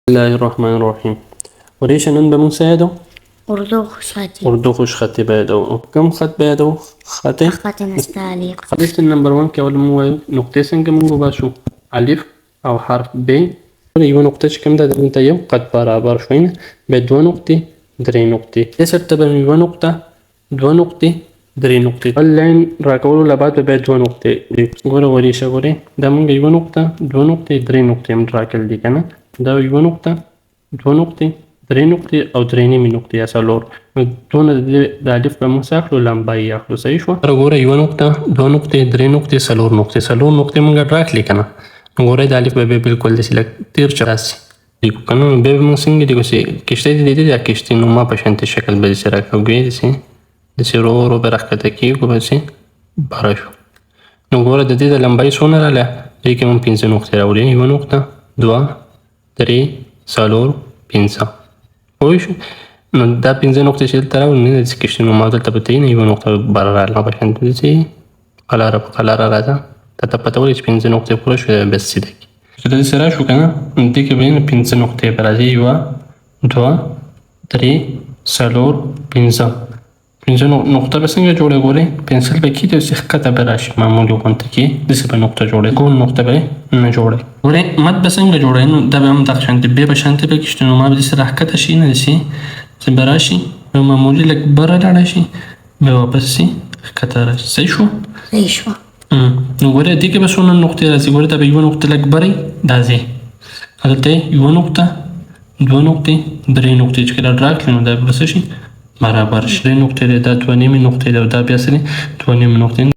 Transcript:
الله الرحمن الرحيم. وليش نن بمساعده أردو خوش خطي بعده كم خط بعده خطي خط نستعليق خلصت النمبر 1 كأول مو نقطة سنجا منجو باشو ألف أو حرف ب يو نقطة كم ده انت يو قد برابر شوين بدو نقطة دري نقطة تسر تبع يو نقطة دو نقطة دري نقطة اللين راكولو لبعد بعد دو نقطة غورا وريشة غوري ده منجا يو نقطة دو نقطة دري نقطة من راكل دي كنا ده يو نقطة دو نقطة دري نقطة أو دريني من نقطة يا سالور دون د ألف بمساخلو لمباي ياخلو صحيح شو غورا يو نقطة دو نقطة دري نقطة سالور نقطة منجا راكلي كنا غورا د ألف بابي بالكل دي سلك تير شراسي ديكو كانو بابي مسنجي ديكو سي كشتي دي يا كشتي نو ما بشنت الشكل بدي سراك أو جوي دي سي رو بركة كيكو بسي بارشو غورا د دي لمباي سونا لا ديكي من بينزا نقطة راولين يو نقطة دوا دري سالور بينزا ويش دا بينزا نقطة شيل ترى ونين ديسكشن وما تلتبتين يو نقطة برا لا بشنت دي سي قلارا غازا تتبتولي بينزا نقطة برش بس سيدك كده سرا شو كنا نديك بين بينزا نقطة برازي يوا دوا دري سالور بينزا نقطة بس نجا جوړه غوري پنسل به کی د سخته براشي معمولی غونته کی د سبا نقطة جوړه ګون نقطة به نه جوړه غوري مد بس نجا جوړه نو د به هم د شانت به شانت به کیشته نو ما به سره حرکت شي نه سي براشي معمولی لک بره لاړ شي به واپس سي حرکت راشي صحیح شو نو غوري دې کې به څونه نقطې راځي غوري دا به یو نقطه لک بره دازي هلته یو نقطه دو نقطې درې نقطې چې کله راکړي نو دا به څه شي برابر شي نقطه ده 2 نقطه ده دا بیا سره 2 نقطه